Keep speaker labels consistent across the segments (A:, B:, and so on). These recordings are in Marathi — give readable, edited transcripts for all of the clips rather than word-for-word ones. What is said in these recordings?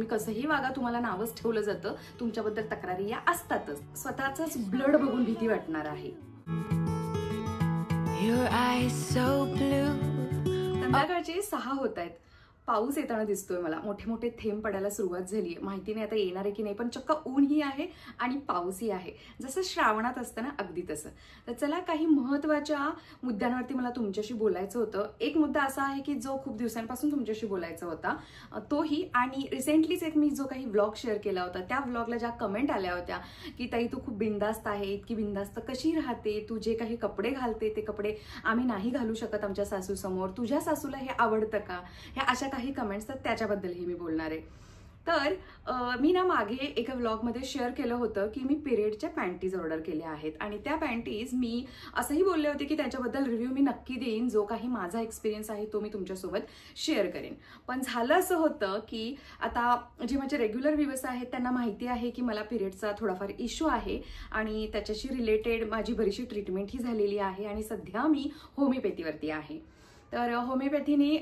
A: तुम्ही कसंही वागा, तुम्हाला नावच ठेवलं जातं, तुमच्याबद्दल तक्रारी या असतातच. स्वतःचंच ब्लड बघून भीती वाटणार आहे. संध्याकाळचे 6 होत आहेत. पाऊस येताना दिसतोय मला. मोठे मोठे थेंब पडायला सुरुवात झाली आहे. माहिती नाही आता येणार आहे की नाही, पण चक्क ऊनही आहे आणि पाऊसही आहे. जसं श्रावणात असतं ना, अगदी तसं. तर चला, काही महत्त्वाच्या मुद्द्यांवरती मला तुमच्याशी बोलायचं होतं. एक मुद्दा असा आहे की जो खूप दिवसांपासून तुमच्याशी बोलायचा होता तोही, आणि रिसेंटलीच एक मी जो काही व्लॉग शेअर केला होता, त्या व्लॉगला ज्या कमेंट आल्या होत्या की ताई तू खूप बिंदास्त आहे, इतकी बिंदास्त कशी राहते, तू जे काही कपडे घालते ते कपडे आम्ही नाही घालू शकत आमच्या सासूसमोर, तुझ्या सासूला हे आवडतं का, ह्या अशा काही कमेंट्स तर त्याच्याबद्दलही मी बोलणार आहे. तर मी ना मागे एका व्लॉगमध्ये शेअर केलं होतं की मी पिरियडच्या पॅन्टीज ऑर्डर केल्या आहेत, आणि त्या पॅन्टीज मी असंही बोलले होते की त्याच्याबद्दल रिव्ह्यू मी नक्की देईन. जो काही माझा एक्सपिरियन्स आहे तो मी तुमच्यासोबत शेअर करेन. पण झालं असं होतं की आता जे माझे रेग्युलर व्ह्यूअर्स आहेत त्यांना माहिती आहे की मला पिरियडचा थोडाफार इश्यू आहे, आणि त्याच्याशी रिलेटेड माझी बरीचशी ट्रीटमेंटही झालेली आहे, आणि सध्या मी होमिओपॅथीवरती आहे. तर होमिओपॅथीने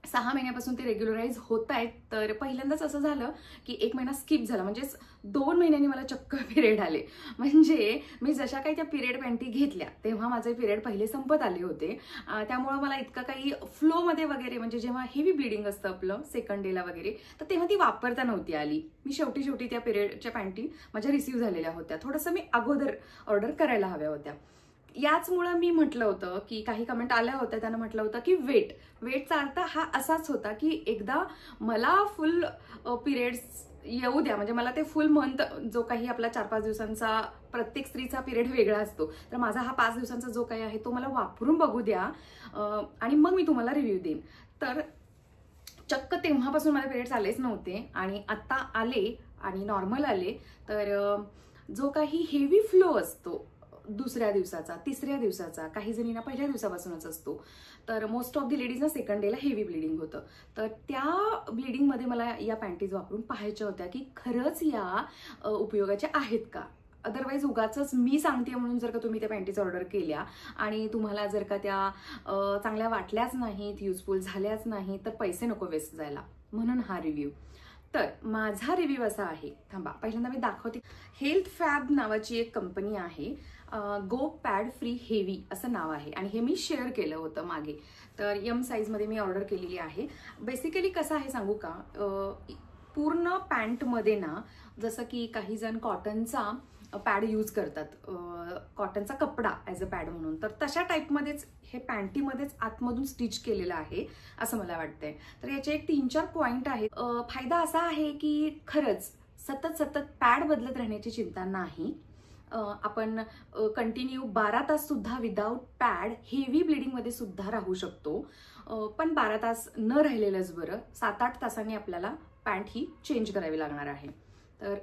A: 6 महिन्यापासून ते रेग्युलराइज होत आहेत. तर पहिल्यांदाच असं झालं की 1 महिना स्किप झाला, म्हणजेच 2 महिन्यांनी मला चक्क पिरियड आले. म्हणजे मी जशा काही त्या पिरियड पॅन्टी घेतल्या तेव्हा माझे पिरियड पहिले संपत आले होते. त्यामुळे मला इतकं काही फ्लोमध्ये वगैरे, म्हणजे जेव्हा हेवी ब्लिडिंग असतं आपलं सेकंड डेला वगैरे, तर तेव्हा ती वापरता नव्हती आली. मी शेवटी त्या पिरियडच्या पॅन्टी माझ्या रिसीव्ह झालेल्या होत्या. थोडंसं मी अगोदर ऑर्डर करायला हव्या होत्या. याचमुळं मी म्हटलं होतं की काही कमेंट आल्या होत्या, त्यांना म्हटलं होतं की वेटचा अर्थ हा असाच होता की एकदा मला फुल पिरियड्स येऊ द्या, म्हणजे मला ते फुल मंथ, जो काही आपला 4-5 दिवसांचा प्रत्येक स्त्रीचा पिरियड वेगळा असतो, तर माझा हा 5 दिवसांचा जो काही आहे तो मला वापरून बघू द्या, आणि मग मी तुम्हाला रिव्ह्यू देईन. तर चक्क तेव्हापासून मला पिरियड्स आलेच नव्हते, आणि आता आले आणि नॉर्मल आले. तर जो काही हेवी फ्लो असतो दुसऱ्या दिवसाचा, तिसऱ्या दिवसाचा, काही जणींना पहिल्या दिवसापासूनच असतो, तर मोस्ट ऑफ दी लेडीजना सेकंड डेला हेवी ब्लिडिंग होतं. तर त्या ब्लिडिंगमध्ये मला या पॅन्टीज वापरून पाहायच्या होत्या की खरंच या उपयोगाच्या आहेत का. अदरवाईज उगाचच मी सांगते म्हणून जर का तुम्ही त्या पॅन्टीज ऑर्डर केल्या आणि तुम्हाला जर का त्या चांगल्या वाटल्याच नाहीत, युजफुल झाल्याच नाही, तर पैसे नको वेस्ट जायला, म्हणून हा रिव्ह्यू. तर माझा रिव्ह्यू असा आहे, थांबा पहिल्यांदा मी दाखवते. हेल्थ फॅब नावाची एक कंपनी आहे, गो पॅड फ्री हेवी असं नाव आहे, आणि हे मी शेअर केलं होतं मागे. तर एम साईजमध्ये मी ऑर्डर केलेली आहे. बेसिकली कसं आहे सांगू का, पूर्ण पॅन्टमध्ये ना, जसं की काही जण कॉटनचा पॅड यूज करतात, कॉटनचा कपडा ॲज अ पॅड म्हणून, तर तशा टाईपमध्येच हे पॅन्टीमध्येच आतमधून स्टिच केलेलं आहे असं मला वाटतंय. तर याचे एक 3-4 पॉईंट आहेत. फायदा असा आहे की खरंच सतत पॅड बदलत राहण्याची चिंता नाही. आपण कंटिन्यू 12 तास सुद्धा विदाउट पॅड हेवी ब्लिडिंगमध्ये सुद्धा राहू शकतो. पण 12 तास न राहिलेलंच बरं. 7-8 तासांनी आपल्याला पॅन्ट ही चेंज करावी लागणार आहे. तर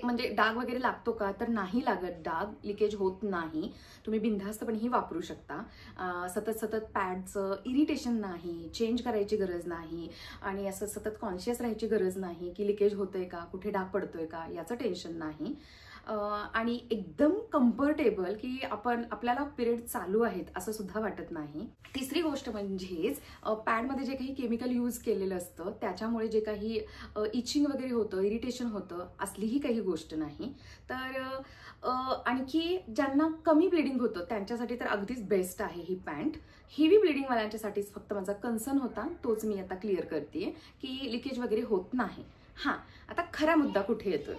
A: म्हणजे डाग वगैरे लागतो का, तर नाही लागत. डाग लिकेज होत नाही. तुम्ही बिनधास्तपणेही वापरू शकता. सतत पॅडचं इरिटेशन नाही, चेंज करायची गरज नाही, आणि असं सतत कॉन्शियस राहायची गरज नाही की लिकेज होतंय का, कुठे डाग पडतोय का, याचं टेन्शन नाही. आणि एकदम कम्फर्टेबल की आपल्याला पिरियड चालू आहेत असं सुद्धा वाटत नाही. तिसरी गोष्ट म्हणजेच पॅडमध्ये जे काही केमिकल यूज केलेलं असतं त्याच्यामुळे जे काही इचिंग वगैरे होतं, इरिटेशन होतं, असलीही काही गोष्ट नाही. तर आणखी ज्यांना कमी ब्लिडिंग होतं त्यांच्यासाठी तर अगदीच बेस्ट आहे ही पॅन्ट. हेवी ब्लिडिंगवाल्यांच्यासाठीच फक्त माझा कन्सर्न होता, तोच मी आता क्लिअर करते की लिकेज वगैरे होत नाही. हां, आता खरा मुद्दा कुठे येतोय.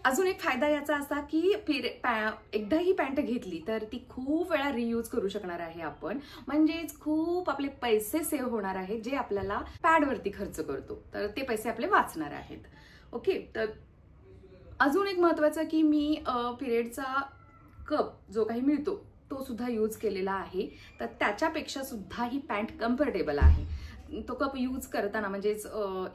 A: अजून एक फायदा याचा असा की एकदा ही पॅन्ट घेतली तर ती खूप वेळा रियूज करू शकणार आहे आपण, म्हणजेच खूप आपले पैसे सेव्ह होणार आहेत जे आपल्याला पॅडवरती खर्च करतो, तर ते पैसे आपले वाचणार आहेत. ओके. तर अजून एक महत्त्वाचं की मी पिरियडचा कप जो काही मिळतो तो सुद्धा यूज केलेला आहे, तर त्याच्यापेक्षा सुद्धा ही पॅन्ट कम्फर्टेबल आहे. तो कप यूज करताना म्हणजेच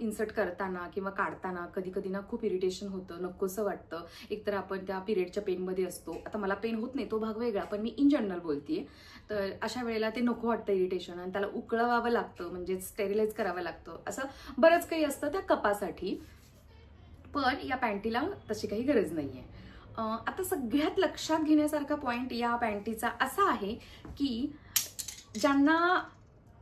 A: इन्सर्ट करताना किंवा काढताना कधी कधी ना खूप इरिटेशन होतं, नकोसं वाटतं. एकतर आपण त्या पिरियडच्या पेनमध्ये असतो. आता मला पेन होत नाही, तो भाग वेगळा, पण मी इन जनरल बोलतेय. तर अशा वेळेला ते नको वाटतं इरिटेशन, आणि त्याला उकळवावं लागतं, म्हणजे स्टेरिलाइज करावं लागतं. असं बरंच काही असतं त्या कपासाठी, पण या पॅन्टीला तशी काही गरज नाहीये. आता सगळ्यात लक्षात घेण्यासारखा पॉइंट या पॅन्टीचा असा आहे की ज्यांना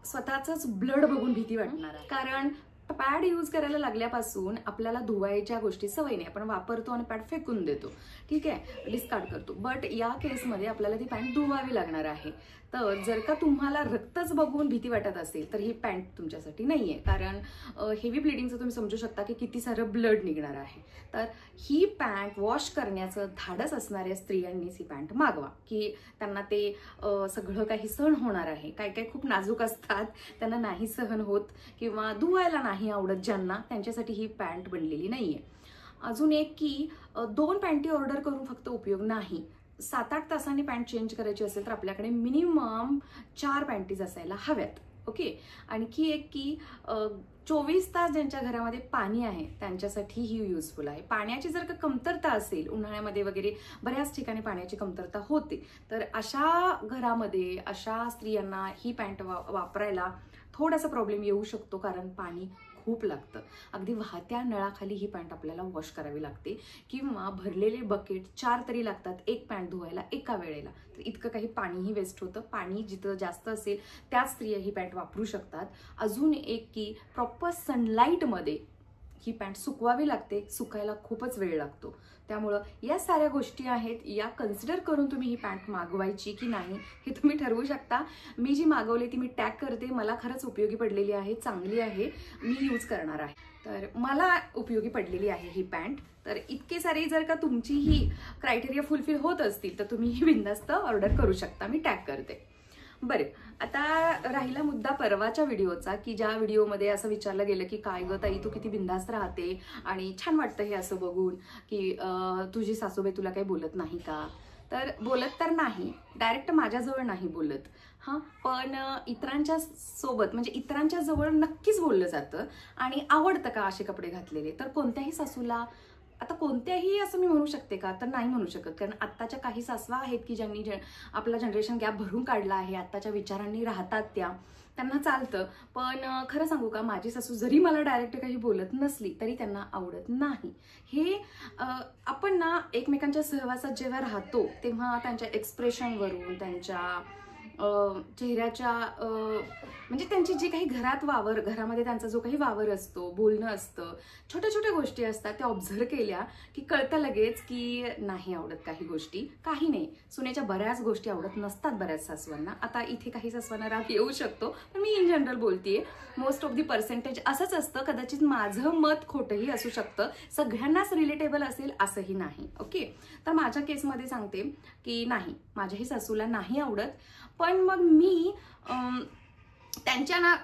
A: स्वतःचंच ब्लड बघून भीती वाटणार आहे, कारण पॅड यूज करायला लागल्यापासून आपल्याला धुवायच्या गोष्टी सवय नाही, आपण वापरतो आणि पॅड फेकून देतो, ठीक आहे, डिस्कार्ड करतो. बट या केसमध्ये आपल्याला ती पॅन्ट धुवावी लागणार आहे. तर जर का तुम्हाला रक्तच बघून भीती वाटत असेल तर ही पॅन्ट तुमच्यासाठी नाहीये, कारण हेवी ब्लिडिंगचं तुम्ही समजू शकता की किती सारं ब्लड निघणार आहे. तर ही पॅन्ट वॉश करण्याचं धाडस असणाऱ्या स्त्रियांनीच ही पॅन्ट मागवा, की त्यांना ते सगळं काही सहन होणार आहे. काही काही खूप नाजूक असतात, त्यांना नाही सहन होत किंवा धुवायला नाही आवडत ज्यांना, त्यांच्यासाठी ही पॅन्ट बनलेली नाहीये. अजून एक की 2 पॅन्टी ऑर्डर करून फक्त उपयोग नाही. 7-8 तासांनी पॅन्ट चेंज करायची असेल तर आपल्याकडे मिनिमम 4 पॅन्टीज असायला हव्यात. ओके. आणखी एक की 24 तास ज्यांच्या घरामध्ये पाणी आहे त्यांच्यासाठी ही युजफुल आहे. पाण्याची जर का कमतरता असेल, उन्हाळ्यामध्ये वगैरे बऱ्याच ठिकाणी पाण्याची कमतरता होते, तर अशा घरामध्ये अशा स्त्रियांना ही पॅन्ट वापरायला थोडासा प्रॉब्लेम येऊ शकतो, कारण पाणी खूप लागतं. अगदी वाहत्या नळाखाली ही पॅन्ट आपल्याला वॉश करावी लागते किंवा भरलेले बकेट 4 तरी लागतात एक पॅन्ट धुवायला एका वेळेला. तर इतकं काही पाणीही वेस्ट होतं. पाणी जिथं जास्त असेल त्याच स्त्रिया ही पॅन्ट वापरू शकतात. अजून एक की प्रॉपर सनलाईटमध्ये ही पॅन्ट सुकवावी लागते, सुकायला खूपच वेळ लागतो. त्यामुळं या साऱ्या गोष्टी आहेत, या कन्सिडर करून तुम्ही ही पॅन्ट मागवायची की नाही हे तुम्ही ठरवू शकता. मी जी मागवली ती मी टॅग करते, मला खरंच उपयोगी पडलेली आहे, चांगली आहे, मी यूज करणार आहे. तर मला उपयोगी पडलेली आहे ही पॅन्ट. तर इतके सारे जर का तुमची ही क्रायटेरिया फुलफिल होत असतील तर तुम्ही ही बिनधास्त ऑर्डर करू शकता, मी टॅग करते. बरे, आता राहिला मुद्दा परवाच्या व्हिडिओचा, की ज्या व्हिडिओमध्ये असं विचारलं गेलं की काय ग ताई तू किती बिंदास्त राहते आणि छान वाटतं हे असं बघून, की तुझी सासूबाई तुला काही बोलत नाही का? तर बोलत तर नाही, डायरेक्ट माझ्याजवळ नाही बोलत हां, पण इतरांच्या सोबत म्हणजे इतरांच्या जवळ नक्कीच बोललं जातं. आणि आवडतं का असे कपडे घातलेले? तर कोणत्याही सासूला, आता कोणत्याही असं मी म्हणू शकते का? तर नाही म्हणू शकत, कारण आत्ताच्या काही सासवा आहेत की ज्यांनी आपला जनरेशन गॅप भरून काढला आहे, आत्ताच्या विचारांनी राहतात, त्यांना चालतं. पण खरं सांगू का, माझी सासू जरी मला डायरेक्ट काही बोलत नसली तरी त्यांना आवडत नाही. हे आपण ना एकमेकांच्या सहवासात जेव्हा राहतो तेव्हा त्यांच्या एक्सप्रेशनवरून, त्यांच्या चेहऱ्याच्या म्हणजे त्यांची जी काही घरामध्ये त्यांचा जो काही वावर असतो, बोलणं असतं, छोट्या छोट्या गोष्टी असतात, त्या ऑब्झर्व केल्या की कळतं लगेच की नाही आवडत काही गोष्टी. काही नाही, सुनेच्या बऱ्याच गोष्टी आवडत नसतात बऱ्याच सासवांना. आता इथे काही सासवांना राग येऊ शकतो, पण मी इन जनरल बोलतेय, मोस्ट ऑफ दी पर्सेंटेज असंच असतं. कदाचित माझं मत खोटंही असू शकतं, सगळ्यांनाच रिलेटेबल असेल असंही नाही. ओके. तर माझ्या केसमध्ये सांगते की नाही, माझ्याही सासूला नाही आवडत. पण मग मी त्यांच्या ना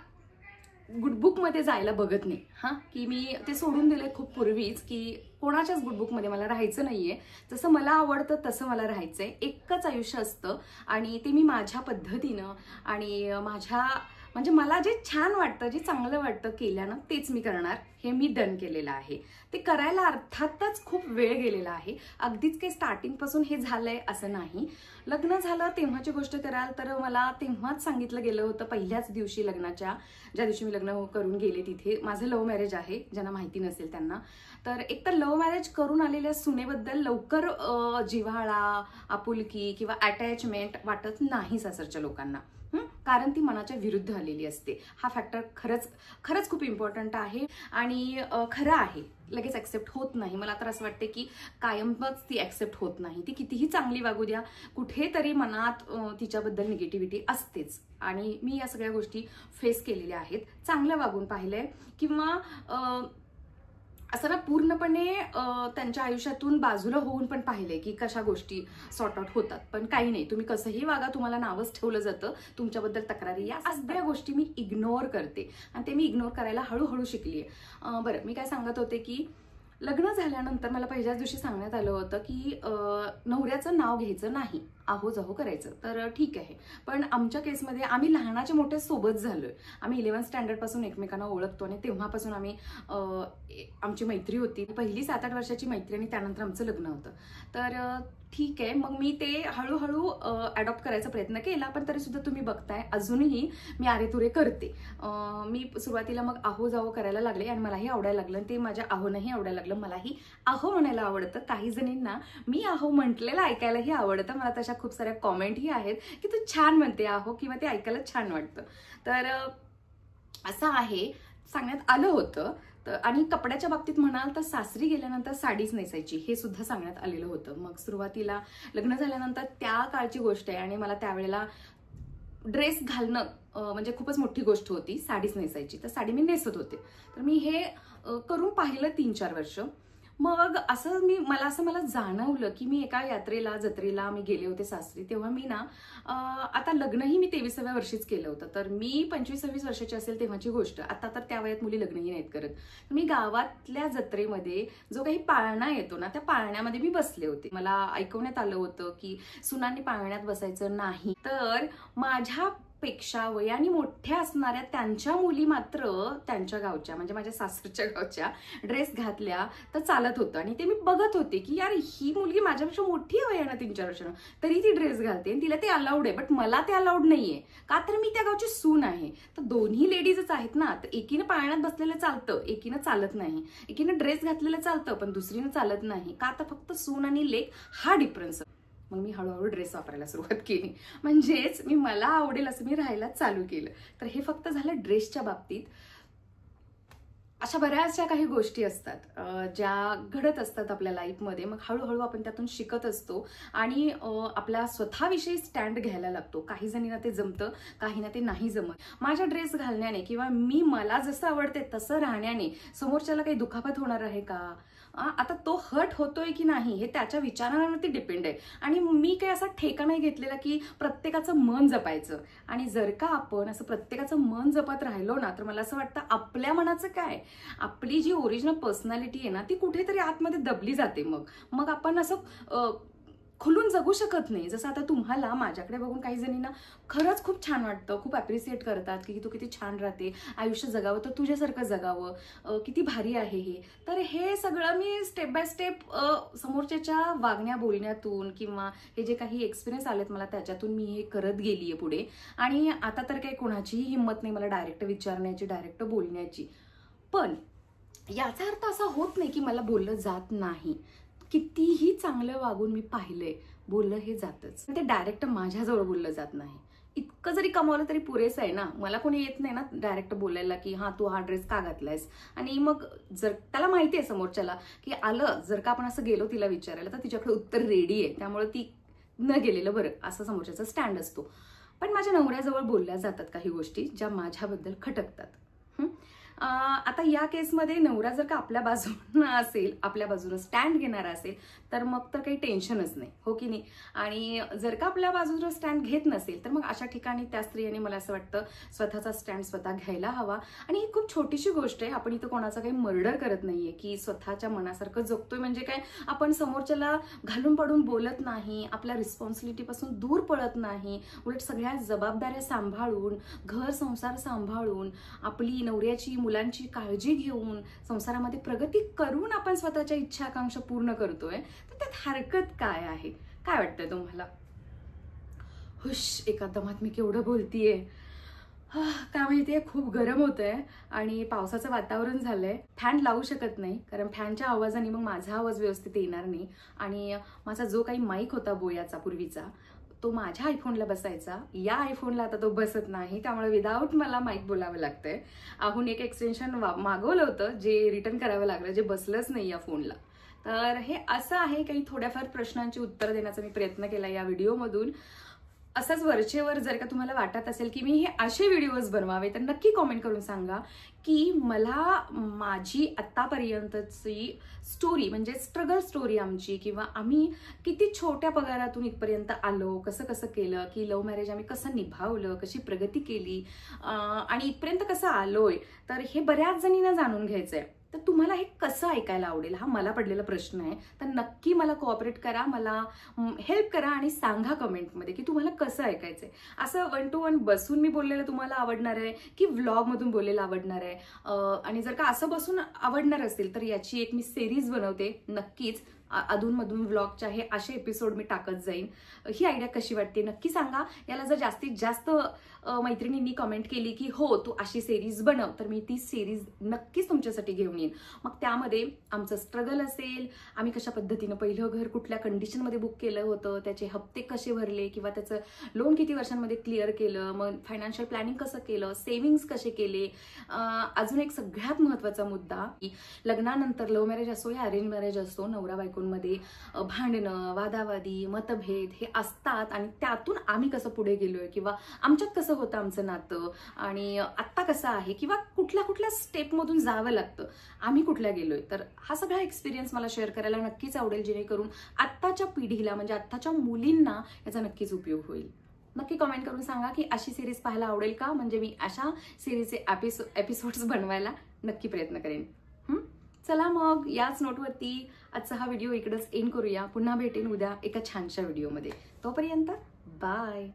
A: गुडबुकमध्ये जायला बघत नाही हां, की मी ते सोडून दिले खूप पूर्वीच, की कोणाच्याच गुडबुकमध्ये मला राहायचं नाहीये. जसं मला आवडतं तसं मला राहायचंय. एकच आयुष्य असतं आणि ते मी माझ्या पद्धतीनं आणि माझ्या म्हणजे मला जे छान वाटतं, जे चांगलं वाटतं केल्यानं तेच मी करणार, हे मी डन केलेलं आहे. ते करायला अर्थातच खूप वेळ गेलेला आहे. अगदीच काही स्टार्टिंगपासून हे झालंय असं नाही. लग्न झालं तेव्हाची गोष्ट कराल तर मला तेव्हाच सांगितलं गेलं होतं, पहिल्याच दिवशी लग्नाच्या, ज्या दिवशी मी लग्न करून गेले तिथे. माझं लव्ह मॅरेज आहे, ज्यांना माहिती नसेल त्यांना. तर एकतर लव्ह मॅरेज करून आलेल्या सुनेबद्दल लवकर जिव्हाळा, आपुलकी किंवा अटॅचमेंट वाटत नाही सासरच्या लोकांना, कारण ती मनाच्या विरुद्ध आलेली असते. हा फॅक्टर खरंच खूप इम्पॉर्टंट आहे आणि खरं आहे, लगेच ऍक्सेप्ट होत नाही. मला तर असं वाटते की कायमच ती ऍक्सेप्ट होत नाही. ती कितीही चांगली वागू द्या, कुठेतरी मनात तिच्याबद्दल निगेटिव्हिटी असतेच. आणि मी या सगळ्या गोष्टी फेस केलेल्या आहेत, चांगलं वागून पाहिलंय किंवा असं ना पूर्णपणे त्यांच्या आयुष्यातून बाजूला होऊन पण पाहिलंय की कशा गोष्टी सॉर्ट आउट होतात. पण काही नाही, तुम्ही कसंही वागा, तुम्हाला नावच ठेवलं जातं, तुमच्याबद्दल तक्रारी, या सगळ्या गोष्टी मी इग्नोर करते आणि ते मी इग्नोर करायला हळूहळू शिकली आहे. बरं, मी काय सांगत होते की लग्न झाल्यानंतर मला पहिल्याच दिवशी सांगण्यात आलं होतं की नवऱ्याचं नाव घ्यायचं नाही, आहो जाहो करायचं. तर ठीक आहे, पण आमच्या केसमध्ये आम्ही लहानाचे मोठे सोबत झालोय. आम्ही 11th स्टँडर्ड पासून एकमेकांना ओळखतो आणि तेव्हापासून आम्ही आमची मैत्री होती. पहिली 7-8 वर्षाची मैत्री आणि त्यानंतर आमचं लग्न होतं. तर ठीक आहे, मग मी ते हळूहळू अडॉप्ट करायचा प्रयत्न केला, पण तरी सुद्धा तुम्ही बघताय अजूनही मी आरेतुरे करते. मी सुरुवातीला मग आहो जाहो करायला लागले आणि मलाही आवडायला लागलं, ते माझ्या आहोनही आवडायला लागलं. मलाही आहो म्हणायला आवडतं. काही जणींना मी आहो म्हटलेलं ऐकायलाही आवडतं. मला तशा खूप साऱ्या कॉमेंटही आहेत की तू छान म्हणते आहो, किंवा ते ऐकायला छान वाटतं. तर असं आहे. सांगण्यात आलं होतं. आणि कपड्याच्या बाबतीत म्हणाल तर सासरी गेल्यानंतर साडीच नेसायची हे सुद्धा सांगण्यात आलेलं होतं. मग सुरुवातीला लग्न झाल्यानंतर त्या काळची गोष्ट आहे आणि मला त्यावेळेला ड्रेस घालणं म्हणजे खूपच मोठी गोष्ट होती, साडीच नेसायची. तर साडी मी नेसत होते. तर मी हे करून पाहिलं 3-4 वर्ष. मग मला जाणवलं की मी एका यात्रेला जत्रेला मी गेले होते सासरी. तेव्हा मी ना आता लग्नही मी 23व्या वर्षीच केलं होतं. तर मी 25-26 वर्षाची असेल तेव्हाची गोष्ट. आता तर त्या वयात मुली लग्नही नाहीत करत. मी गावातल्या जत्रेमध्ये जो काही पाळणा येतो ना, त्या पाळण्यामध्ये मी बसले होते. मला ऐकवण्यात आलं होतं की सुनांनी पाळण्यात बसायचं नाही. तर माझ्या पेक्षा वयाने मोठ्या असणाऱ्या त्यांच्या मुली मात्र त्यांच्या गावच्या म्हणजे माझ्या सासरच्या गावच्या ड्रेस घातल्या तर चालत होतं. आणि ते मी बघत होते की यार ही मुलगी माझ्यापेक्षा मोठी आहे वयानं 3-4 वर्षानं, तरी ती ड्रेस घालते आणि तिला ते अलाउड आहे. बट मला ते अलाउड नाहीये, का तर मी त्या गावची सून आहे. तर दोन्ही लेडीजच आहेत ना. तर एकीनं पाळण्यात बसलेलं चालतं, एकीनं चालत नाही. एकीनं ड्रेस घातलेलं चालतं पण दुसरीनं चालत नाही. का तर फक्त सून आणि लेक हा डिफरन्स. मग मी हळूहळू ड्रेस वापरायला सुरुवात केली. म्हणजेच मला आवडेल असं मी राहायला चालू केलं. तर हे फक्त झालं ड्रेसच्या बाबतीत. अशा बऱ्याचशा काही गोष्टी असतात ज्या घडत असतात आपल्या लाईफमध्ये. मग हळूहळू आपण त्यातून शिकत असतो आणि आपल्या स्वतःविषयी स्टँड घ्यायला लागतो. काही जणींना ते जमतं, काहींना ते नाही जमत. माझ्या ड्रेस घालण्याने किंवा मला जसं आवडते तसं राहण्याने समोरच्याला काही दुखापत होणार आहे का? आता तो हर्ट होतोय की नाही हे त्याच्या विचारांवरती डिपेंड आहे. आणि मी काही असा ठेका नाही घेतलेला की प्रत्येकाचं मन जपायचं. आणि जर का आपण असं प्रत्येकाचं मन जपत राहिलो ना, तर मला असं वाटतं आपल्या मनाचं काय, आपली जी ओरिजिनल पर्सनॅलिटी आहे ना ती कुठेतरी आतमध्ये दबली जाते. मग आपण असं खुलून जगू शकत नाही. जसं आता तुम्हाला माझ्याकडे बघून काही जणींना खरंच खूप छान वाटतं, खूप अप्रिशिएट करतात की तू किती छान राहते, आयुष्य जगावं तर तुझ्यासारखं जगावं, किती भारी आहे हे. तर हे सगळं मी स्टेप बाय स्टेप समोरच्याच्या वागण्या बोलण्यातून किंवा हे जे काही एक्सपिरियन्स आलेत मला त्याच्यातून मी हे करत गेलीये पुढे. आणि आता तर काही कोणाचीही हिंमत नाही मला डायरेक्ट विचारण्याची, डायरेक्ट बोलण्याची. पण याचा अर्थ असा होत नाही की मला बोललं जात नाही. कितीही चांगलं वागून मी पाहिलंय, बोललं हे जातच. ते डायरेक्ट माझ्याजवळ बोललं जात नाही. इतकं जरी कमावलं तरी पुरेसं आहे ना. मला कोणी येत नाही ना डायरेक्ट बोलायला की हा तू हा ड्रेस का घातलायस. आणि मग जर त्याला माहिती आहे समोरच्याला की आलं, जर का आपण असं गेलो तिला विचारायला तर तिच्याकडे उत्तर रेडी आहे, त्यामुळे ती न गेलेलं बरं असं समोरच्याचा स्टँड असतो. पण माझ्या नवऱ्याजवळ बोलल्या जातात काही गोष्टी ज्या माझ्याबद्दल खटकतात. आता या केसमध्ये नवरा जर का आपल्या बाजूने असेल, आपल्या बाजूने स्टँड घेणारा असेल तर मग तर काही टेन्शनच नाही, हो की नाही. आणि जर का आपल्या बाजूने स्टँड घेत नसेल तर मग अशा ठिकाणी त्या स्त्रियांनी मला असं वाटतं स्वतःचा स्टँड स्वतः घ्यायला हवा. आणि ही खूप छोटीशी गोष्ट आहे. आपण इथं कोणाचा काही मर्डर करत नाहीये की स्वतःच्या मनासारखं जगतोय म्हणजे काय आपण समोरच्याला घालून पडून बोलत नाही, आपल्या रिस्पॉन्सिबिलिटीपासून दूर पळत नाही. उलट सगळ्या जबाबदाऱ्या सांभाळून, घर संसार सांभाळून, आपली नवऱ्याची मुलांची काळजी घेऊन, संसारामध्ये प्रगती करून आपण स्वतःच्या इच्छा आकांक्षा पूर्ण करतोय. तर त्यात हरकत काय आहे? काय वाटतंय तुम्हाला? हुश, एका दमात मी केवढं बोलतीये. काय माहितीये, खूप गरम होतंय आणि पावसाचं वातावरण झालंय. फॅन लावू शकत नाही कारण फॅनच्या आवाजाने मग माझा आवाज व्यवस्थित येणार नाही. आणि माझा जो काही माईक होता बोयाचा पूर्वीचा तो माझ्या आयफोनला बसायचा, या आयफोनला आता तो बसत नाही, त्यामुळे विदाऊट मला माईक बोलावं लागतंय. अजून एक एक्सटेन्शन मागवलं होतं जे रिटर्न करावं लागलं, जे बसलंच नाही या फोनला. तर हे असं आहे, काही थोड्याफार प्रश्नांची उत्तर देण्याचा मी प्रयत्न केला या व्हिडिओमधून. असंच वरचेवर जर का तुम्हाला वाटत असेल की मी हे असे व्हिडिओज बनवावे तर नक्की कॉमेंट करून सांगा की मला माझी आतापर्यंतची स्टोरी म्हणजे स्ट्रगल स्टोरी आमची, किंवा आम्ही किती छोट्या पगारातून इथपर्यंत आलो, कसं कसं केलं, की लव्ह मॅरेज आम्ही कसं निभावलं, कशी प्रगती केली आणि इथपर्यंत कसं आलोय. तर हे बऱ्याच जणींना जाणून घ्यायचंय. तर तुम्हाला हे कसं ऐकायला आवडेल हा मला पडलेला प्रश्न आहे. तर नक्की मला कोऑपरेट करा, मला हेल्प करा आणि सांगा कमेंटमध्ये की तुम्हाला कसं ऐकायचंय. असं 1 to 1 बसून मी बोललेलं तुम्हाला आवडणार आहे की व्लॉगमधून बोललेलं आवडणार आहे. आणि जर का असं बसून आवडणार असेल तर याची एक मी सिरीज बनवते नक्कीच. अधूनमधून व्लॉगचे आहे असे एपिसोड मी टाकत जाईन. ही आयडिया कशी वाटते नक्की सांगा. याला जर जास्तीत जास्त मैत्रिणींनी कमेंट केली की हो तू अशी सिरीज बनव, तर मी ती सिरीज नक्कीच तुमच्यासाठी घेऊन येईन. मग त्यामध्ये आमचं स्ट्रगल असेल, आम्ही कशा पद्धतीनं पहिलं घर कुठल्या कंडिशनमध्ये बुक केलं होतं, त्याचे हप्ते कसे भरले किंवा त्याचं लोन किती वर्षांमध्ये क्लिअर केलं, मग फायनान्शियल प्लॅनिंग कसं केलं, सेव्हिंग्स कसे केले. अजून एक सगळ्यात महत्त्वाचा मुद्दा की लग्नानंतर लव्ह मॅरेज असो या अरेंज मॅरेज असो, नवरा बायकोंमध्ये भांडणं, वादावादी, मतभेद हे असतात आणि त्यातून आम्ही कसं पुढे गेलोय किंवा आमच्यात कसं होतं आमचं नातं आणि आत्ता कसं आहे किंवा कुठल्या कुठल्या स्टेपमधून जावं लागतं, आम्ही कुठल्या गेलोय. तर हा सगळा एक्सपिरियन्स मला शेअर करायला नक्कीच आवडेल, जेणेकरून आत्ताच्या पिढीला म्हणजे आत्ताच्या मुलींना याचा नक्कीच उपयोग होईल. नक्की कमेंट करून सांगा की अशी सिरीज पाहायला आवडेल का, म्हणजे मी अशा सिरीजचे एपिसोड्स बनवायला नक्की प्रयत्न करेन. चला मग याच नोटवरती आजचा हा व्हिडिओ इकडेच एंड करूया. पुन्हा भेटेन उद्या एका छानशा व्हिडिओमध्ये. तोपर्यंत बाय.